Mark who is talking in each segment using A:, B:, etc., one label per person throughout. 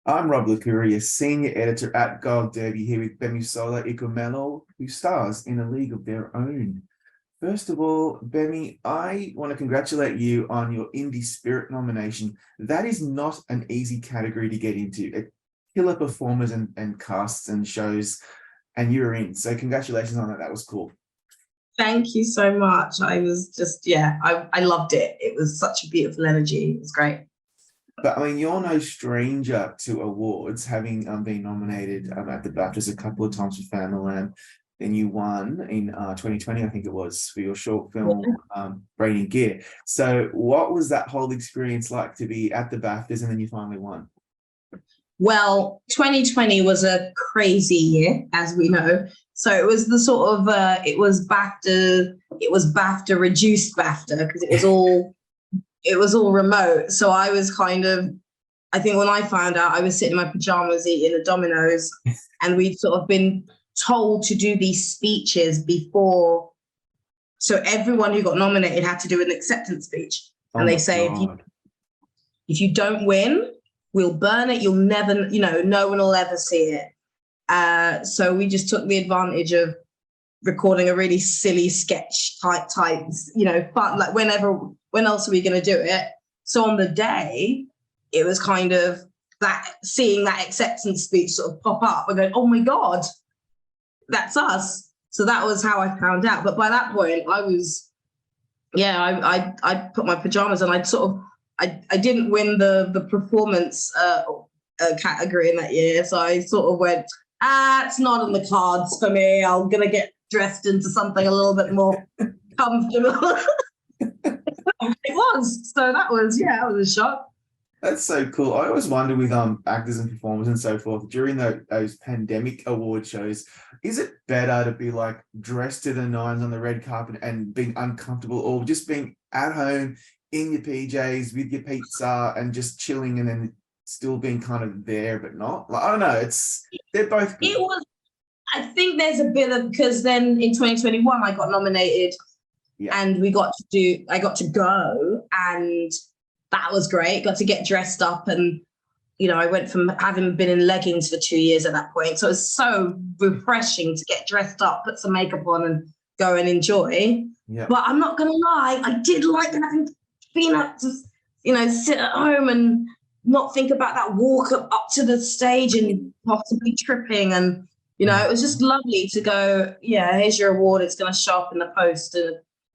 A: I'm Rob Licuria, Senior Editor at Gold Derby, here with Gbemisola Ikumelo, who stars in a league of their own. First of all, Bemi, I want to congratulate you on your Indie Spirit nomination. That is not an easy category to get into. Killer performers and casts and shows, and you're in. So congratulations on that. That was cool.
B: Thank you so much. I was just, I loved it. It was such a beautiful energy. It was great.
A: But I mean, you're no stranger to awards, having been nominated at the BAFTAs a couple of times for Famalam. Then you won in 2020, I think it was, for your short film, Brain Gear. So what was that whole experience like to be at the BAFTAs and then you finally won?
B: Well, 2020 was a crazy year, as we know. So it was the sort of, it was BAFTA, reduced BAFTA, because it was all remote. So I was I think when I found out, I was sitting in my pajamas eating a Domino's, and we'd sort of been told to do these speeches before. So everyone who got nominated had to do an acceptance speech. And they say, if you don't win, we'll burn it. You'll never, no one will ever see it. So we just took the advantage of recording a really silly sketch type, fun, like when else are we going to do it? So on the day, it was kind of that, seeing that acceptance speech sort of pop up and going, oh my God, that's us. So that was how I found out. But by that point, I was, I put my pajamas on. I didn't win the performance category in that year. So I sort of went, it's not on the cards for me. I'm going to get dressed into something a little bit more comfortable. It was. So that was a shock.
A: That's so cool. I always wonder with actors and performers and so forth, during those pandemic award shows, is it better to be like dressed to the nines on the red carpet and being uncomfortable, or just being at home in your PJs with your pizza and just chilling and then still being kind of there but not? Like, I don't know. They're both good.
B: I think there's a bit of, because then in 2021 I got nominated, and I got to go, and that was great. Got to get dressed up, and I went from having been in leggings for 2 years at that point, so it was so refreshing to get dressed up, put some makeup on, and go and enjoy. But I'm not gonna lie, I did like having been up to sit at home and not think about that walk up to the stage and possibly tripping, and it was just lovely to go, here's your award, it's going to show up in the post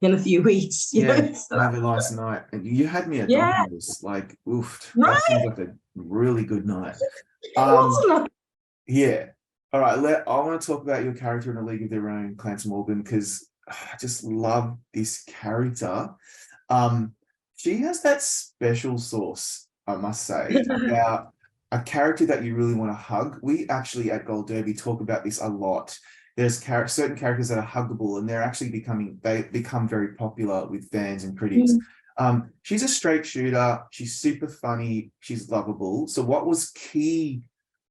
B: in a few weeks.
A: Have a nice night. And you had me at Domino's, like, oof.
B: Right?
A: That seems like a really good night.
B: Wasn't it?
A: Yeah. All right, I want to talk about your character in A League of Their Own, Clance, because I just love this character. She has that special sauce, I must say, about a character that you really want to hug. We actually at Gold Derby talk about this a lot. There's certain characters that are huggable, and they become very popular with fans and critics. She's a straight shooter. She's super funny. She's lovable. So what was key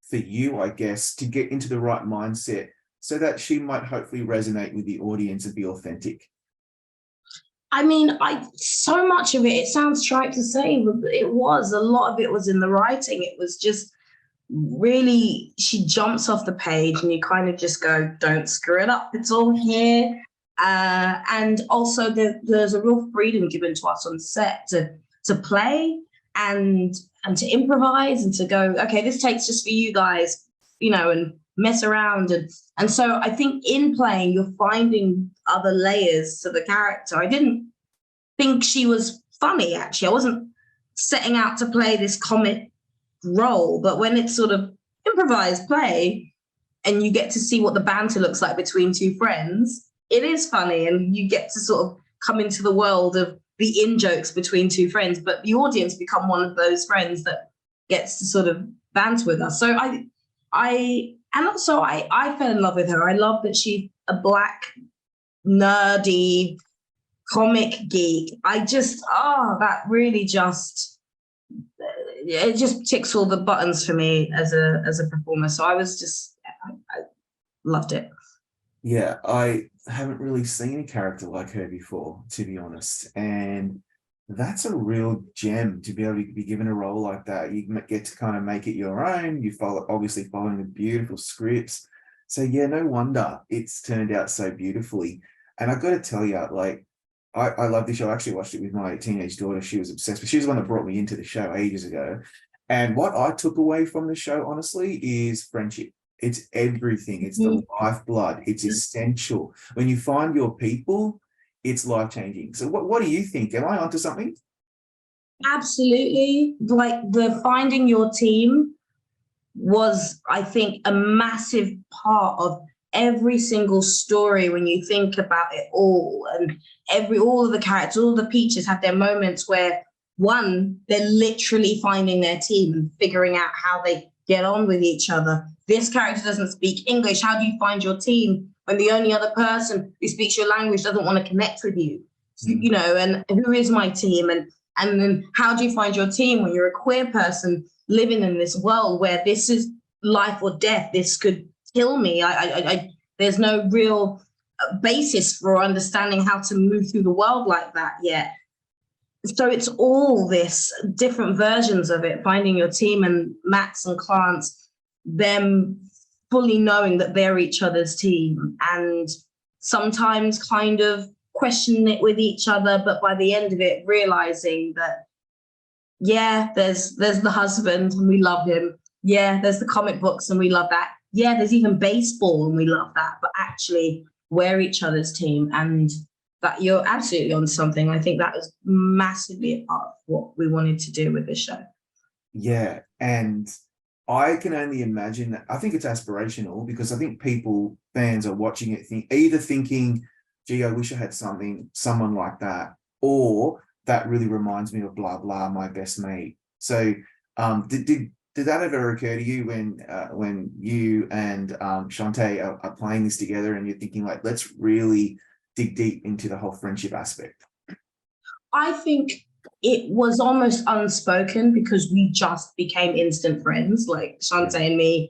A: for you, I guess, to get into the right mindset so that she might hopefully resonate with the audience and be authentic?
B: I mean, so much of it sounds trite to say, but a lot of it was in the writing. It was just really, she jumps off the page and you kind of just go, don't screw it up. It's all here. And also there's a real freedom given to us on set to play and to improvise and to go, okay, this takes just for you guys, and mess around. And so I think in playing, you're finding other layers to the character. I didn't think she was funny, actually. I wasn't setting out to play this comic role, but when it's sort of improvised play and you get to see what the banter looks like between two friends, it is funny, and you get to sort of come into the world of the in-jokes between two friends, but the audience become one of those friends that gets to sort of banter with us. So I fell in love with her. I love that she's a Black, nerdy comic geek. That really just, it just ticks all the buttons for me as a performer. So I loved it.
A: Yeah, I haven't really seen a character like her before, to be honest. And That's a real gem to be able to be given a role like that. You get to kind of make it your own. You follow, obviously following the beautiful scripts. So yeah, no wonder it's turned out so beautifully. And I've got to tell you, like, I love this show. I actually watched it with my teenage daughter. She was obsessed, but she was the one that brought me into the show ages ago. And what I took away from the show, honestly, is friendship. It's everything. It's the lifeblood. It's essential. When you find your people, it's life-changing. So what do you think? Am I onto something?
B: Absolutely. Like the finding your team was, I think, a massive part of every single story when you think about it all. And all of the characters, all the peaches have their moments where one, they're literally finding their team and figuring out how they get on with each other. This character doesn't speak English. How do you find your team when the only other person who speaks your language doesn't want to connect with you? You know, and who is my team? And then how do you find your team when you're a queer person living in this world where this is life or death? This could kill me. There's no real basis for understanding how to move through the world like that yet. So it's all this different versions of it, finding your team, and Max and Clance, them fully knowing that they're each other's team and sometimes kind of questioning it with each other, but by the end of it, realizing that, yeah, there's the husband and we love him. Yeah, there's the comic books and we love that. Yeah, there's even baseball and we love that. But actually, we're each other's team, and that you're absolutely on something. I think that was massively a part of what we wanted to do with this show.
A: Yeah, and I can only imagine that. I think it's aspirational because I think fans are watching it, either thinking, gee, I wish I had someone like that, or that really reminds me of blah blah, my best mate. So did that ever occur to you when you and Shantae are playing this together and you're thinking, like, let's really dig deep into the whole friendship aspect?
B: I think it was almost unspoken because we just became instant friends. Like Shantae and me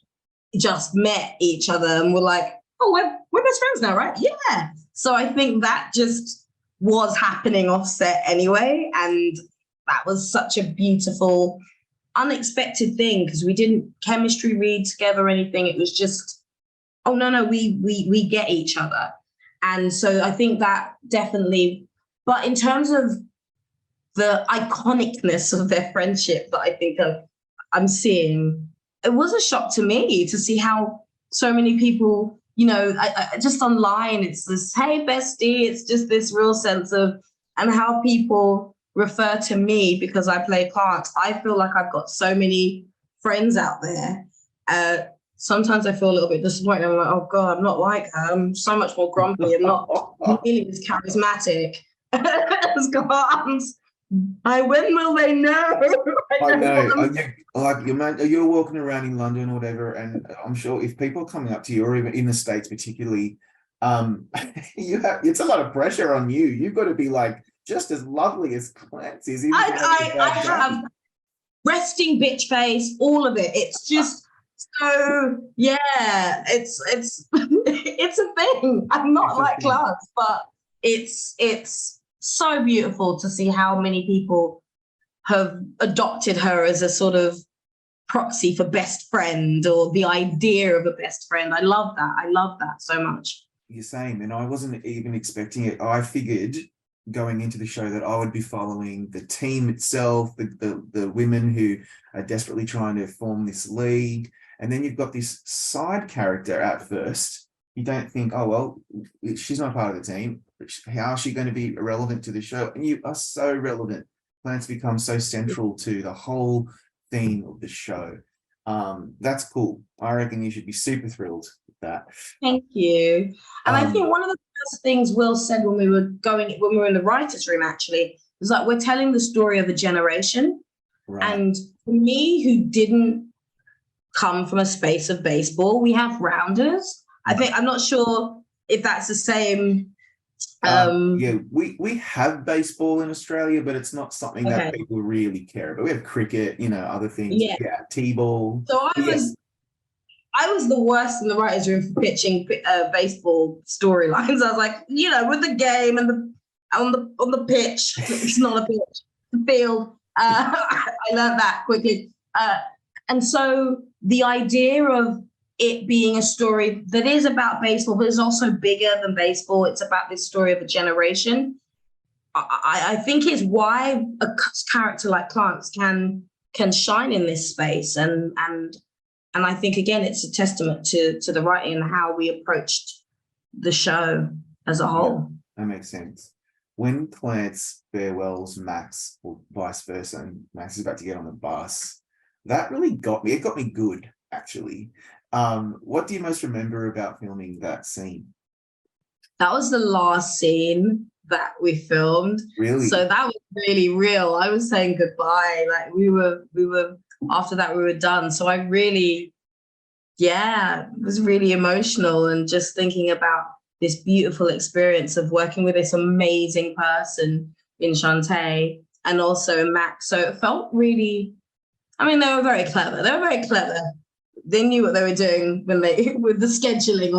B: just met each other and we're like, oh, we're best friends now, right? Yeah. So I think that just was happening offset anyway. And that was such a beautiful, unexpected thing because we didn't chemistry read together or anything. It was just, oh, no, we get each other. And so I think that definitely, but in terms of the iconicness of their friendship that I think I'm seeing, it was a shock to me to see how so many people, you know, I just online, it's this, hey, bestie, it's just this real sense of, and how people refer to me because I play Clance. I feel like I've got so many friends out there. Sometimes I feel a little bit disappointed. I'm like, oh God, I'm not like her. I'm so much more grumpy. I'm not nearly as charismatic as Clance. When will they know?
A: I know. Like you're walking around in London or whatever, and I'm sure if people are coming up to you, or even in the States particularly, it's a lot of pressure on you. You've got to be like just as lovely as Clance is.
B: I have resting bitch face, all of it. It's just so, yeah, it's it's a thing. I'm not like Clance, but it's so beautiful to see how many people have adopted her as a sort of proxy for best friend, or the idea of a best friend. I love that so much.
A: You're same, and I wasn't even expecting it. I figured going into the show that I would be following the team itself, the women who are desperately trying to form this league, and then you've got this side character at first. You don't think, oh well, she's not part of the team. How is she going to be relevant to the show? And you are so relevant. Clance becomes so central to the whole theme of the show. That's cool. I reckon you should be super thrilled with that.
B: Thank you. And I think one of the first things Will said when we were in the writers' room actually was like, we're telling the story of a generation. Right. And for me, who didn't come from a space of baseball, we have rounders. I'm not sure if that's the same.
A: Yeah, we have baseball in Australia, but it's not something that people really care about. We have cricket, other things. Yeah, T-ball.
B: So I was the worst in the writers' room for pitching baseball storylines. I was like, with the game and on the pitch. It's not a pitch, the field. I learned that quickly. And so the idea of it being a story that is about baseball, but is also bigger than baseball. It's about this story of a generation. I think is why a character like Clance can shine in this space. And I think, again, it's a testament to the writing and how we approached the show as a whole.
A: Yeah, that makes sense. When Clance farewells Max, or vice versa, and Max is about to get on the bus, that really got me. It got me good, actually. What do you most remember about filming that scene?
B: That was the last scene that we filmed.
A: Really?
B: So that was really real. I was saying goodbye. Like we were after that we were done. So I really, it was really emotional, and just thinking about this beautiful experience of working with this amazing person in Shantae and also Max. So it felt really, I mean, they were very clever. They knew what they were doing when with the scheduling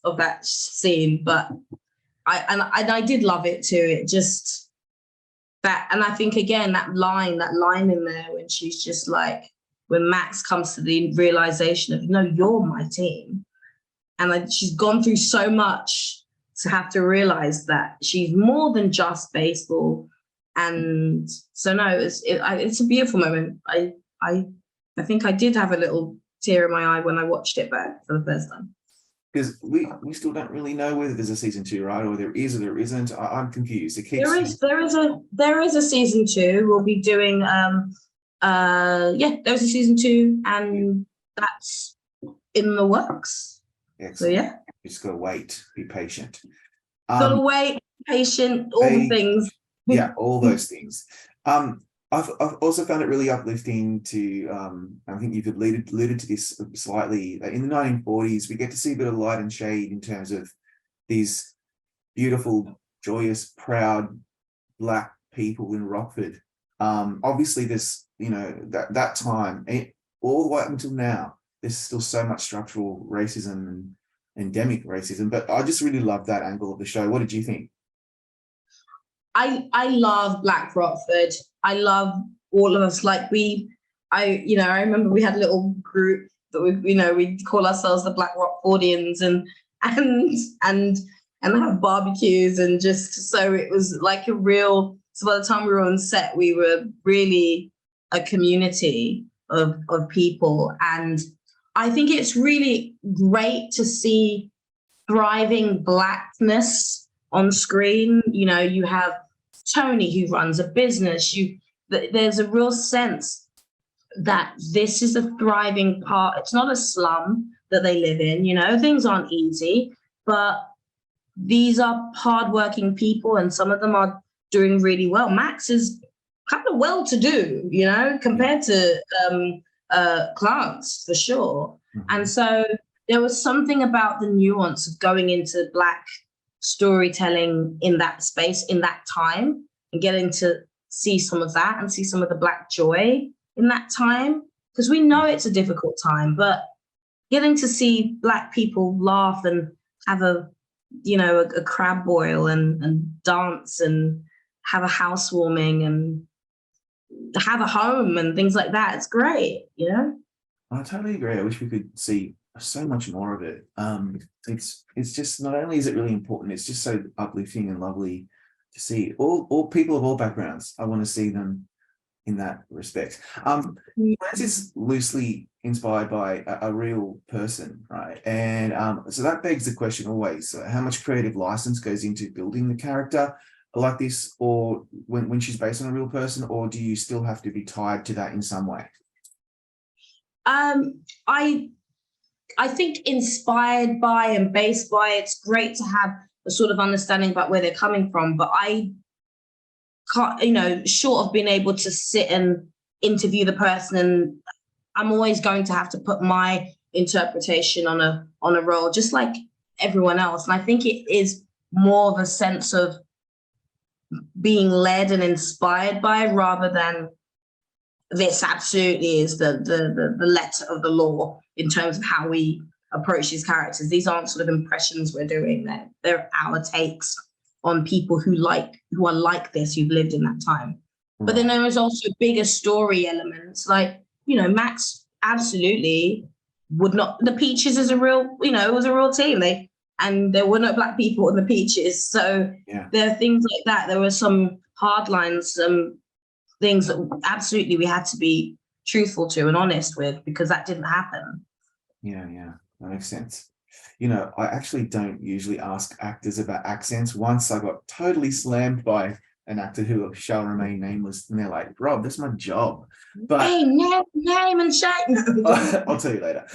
B: of that scene. But I did love it too. It just that, and I think again that line in there when she's just like, when Max comes to the realization of, no, you're my team, and she's gone through so much to have to realize that she's more than just baseball. And so no, it's a beautiful moment. I think I did have a little tear in my eye when I watched it back for the first time.
A: Because we still don't really know whether there's a season 2, right? Or there is or there isn't. I'm confused. It keeps...
B: There is a season 2. We'll be doing there's a season 2, and that's in the works.
A: Excellent.
B: So yeah.
A: You just gotta wait, be patient.
B: Gotta wait, patient, all the things.
A: Yeah, all those things. I've also found it really uplifting to, I think you've alluded to this slightly, in the 1940s, we get to see a bit of light and shade in terms of these beautiful, joyous, proud Black people in Rockford. Obviously, there's, that time, all the way up until now, there's still so much structural racism and endemic racism, but I just really love that angle of the show. What did you think?
B: I love Black Rockford. I love all of us. Like I remember we had a little group that we'd call ourselves the Black Rockfordians and have barbecues, and just so it was like a real. So by the time we were on set, we were really a community of people, and I think it's really great to see thriving Blackness on screen. You have Tony, who runs a business. There's a real sense that this is a thriving part. It's not a slum that they live in. Things aren't easy, but these are hardworking people, and some of them are doing really well. Max is kind of well-to-do, compared to Clance, for sure. Mm-hmm. And so there was something about the nuance of going into Black storytelling in that space, in that time, and getting to see some of that and see some of the Black joy in that time, because we know it's a difficult time, but getting to see Black people laugh and have a crab boil and dance and have a housewarming and have a home and things like that, it's great.
A: I totally agree. I wish we could see so much more of it. It's just, not only is it really important, it's just so uplifting and lovely to see all people of all backgrounds. I want to see them in that respect. Clance is loosely inspired by a real person, right? And so that begs the question always, how much creative license goes into building the character like this, or when she's based on a real person, or do you still have to be tied to that in some way?
B: I think inspired by and based by, it's great to have a sort of understanding about where they're coming from, but I can't, short of being able to sit and interview the person, and I'm always going to have to put my interpretation on a role, just like everyone else. And I think it is more of a sense of being led and inspired by, rather than this absolutely is the letter of the law in terms of how we approach these characters. These aren't sort of impressions we're doing. They're our takes on people who are like this, who've lived in that time. But then there is also bigger story elements, like, you know, Max absolutely would not. The Peaches is a real, you know, it was a real team. And there were no black people in the Peaches, so there are things like that. There were some hard lines, some things that absolutely we had to be truthful to and honest with, because that didn't happen.
A: Yeah, that makes sense. You know, I actually don't usually ask actors about accents. Once I got totally slammed by an actor who shall remain nameless, and they're like, "Rob, that's my job." But
B: hey, name and shame.
A: I'll tell you later.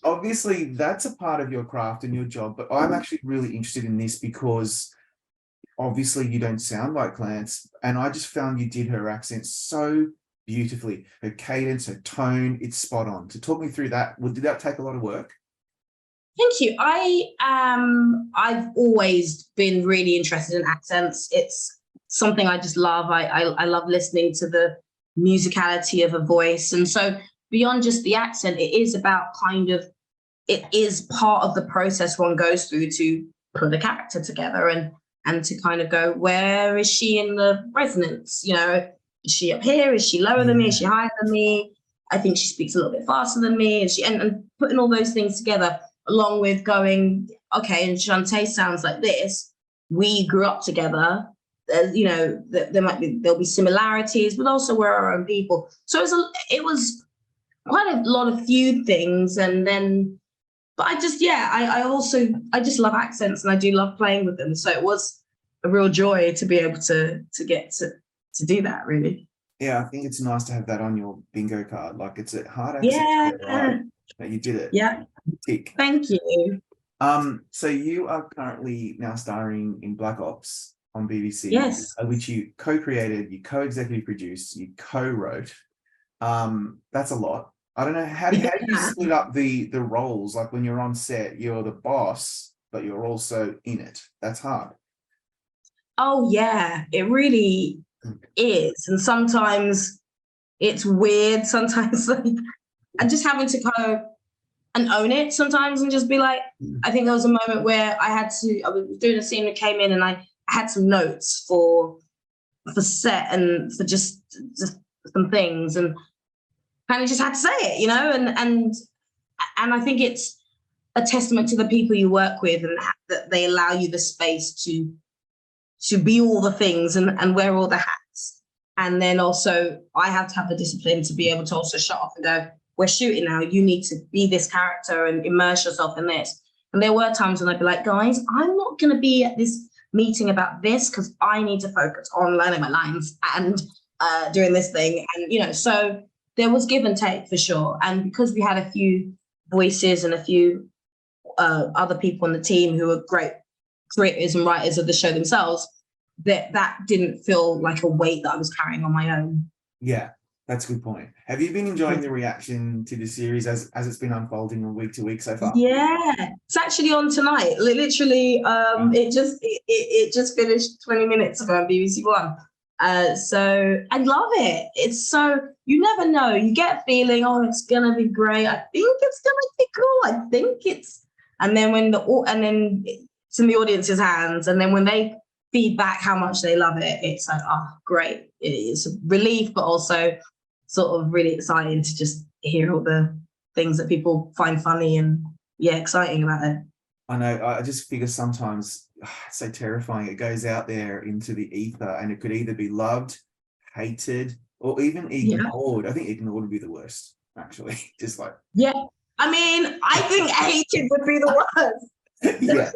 A: Obviously, that's a part of your craft and your job, but I'm actually really interested in this because obviously you don't sound like Clance, and I just found you did her accent so beautifully. Her cadence, her tone, it's spot on. So talk me through that. Well, did that take a lot of work?
B: Thank you. I've always been really interested in accents. It's something I just love. I love listening to the musicality of a voice. And so beyond just the accent, it is about it is part of the process one goes through to put a character together and to kind of go, where is she in the resonance? You know, is she up here? Is she lower than me? Is she higher than me? I think she speaks a little bit faster than me. And putting all those things together, along with going, okay, and Shantae sounds like this. We grew up together. You know, there'll be similarities, but also we're our own people. So it was quite a lot of few things, and then, but I just love accents, and I do love playing with them. So it was a real joy to be able to get to do that, really.
A: Yeah, I think it's nice to have that on your bingo card. Like, it's a hard accent, right? But you did it.
B: Yeah.
A: Tick.
B: Thank you.
A: So you are currently now starring in Black Ops on BBC,
B: yes,
A: which you co-created, you co-executive produced, you co-wrote. That's a lot. I don't know, how do you split up the roles? Like, when you're on set, you're the boss, but you're also in it. That's hard.
B: Oh yeah, it really is. And sometimes it's weird. Sometimes like, and just having to kind of and own it sometimes, and just be like, I think there was a moment where I was doing a scene that came in, and I had some notes for set and for just some things, and kind of just had to say it, you know, and I think it's a testament to the people you work with, and that they allow you the space to be all the things and wear all the hats. And then also I have to have the discipline to be able to also shut off and go, we're shooting now, you need to be this character and immerse yourself in this. And there were times when I'd be like, guys, I'm not going to be at this meeting about this because I need to focus on learning my lines and doing this thing. And, you know, so there was give and take for sure. And because we had a few voices and a few other people on the team who were great creators and writers of the show themselves, that didn't feel like a weight that I was carrying on my own.
A: Yeah, that's a good point. Have you been enjoying the reaction to the series as it's been unfolding from week to week so far?
B: Yeah, it's actually on tonight. Literally, it just finished 20 minutes ago on BBC One. So I love it. It's so, you never know. You get a feeling, oh, it's gonna be great. I think it's gonna be cool. I think it's, and then then it's in the audience's hands, and then when they feedback how much they love it, it's like, oh, great. It's a relief, but also sort of really exciting to just hear all the things that people find funny and exciting about it.
A: I know. I just figure sometimes it's so terrifying. It goes out there into the ether, and it could either be loved, hated, or even ignored. I think ignored would be the worst, actually. Just like,
B: yeah. I mean, I think hated would be the worst.
A: Yeah.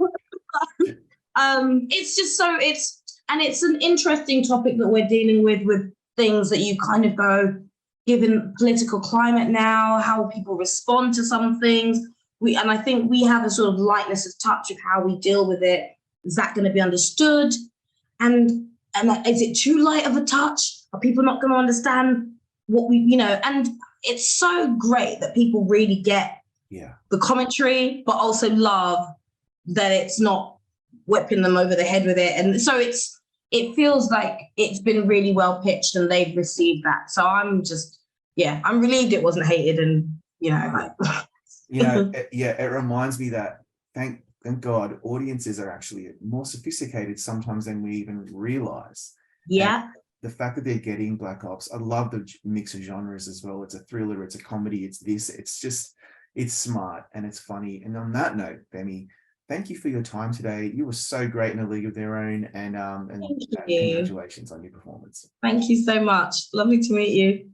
B: It's just so it's an interesting topic that we're dealing with things that you kind of go, given political climate now, how people respond to some things. And I think we have a sort of lightness of touch of how we deal with it. Is that going to be understood? And is it too light of a touch? Are people not going to understand what we, you know? And it's so great that people really get the commentary, but also love that it's not whipping them over the head with it. And so it feels like it's been really well pitched, and they've received that. So I'm just, I'm relieved it wasn't hated, and, you know, like.
A: You know, it reminds me that thank God, audiences are actually more sophisticated sometimes than we even realize.
B: Yeah.
A: And the fact that they're getting Black Ops, I love the mix of genres as well. It's a thriller, it's a comedy, it's this, it's just, it's smart and it's funny. And on that note, Bemi, thank you for your time today. You were so great in A League of Their Own, and
B: Thank you.
A: congratulations on your performance.
B: Thank you so much. Lovely to meet you.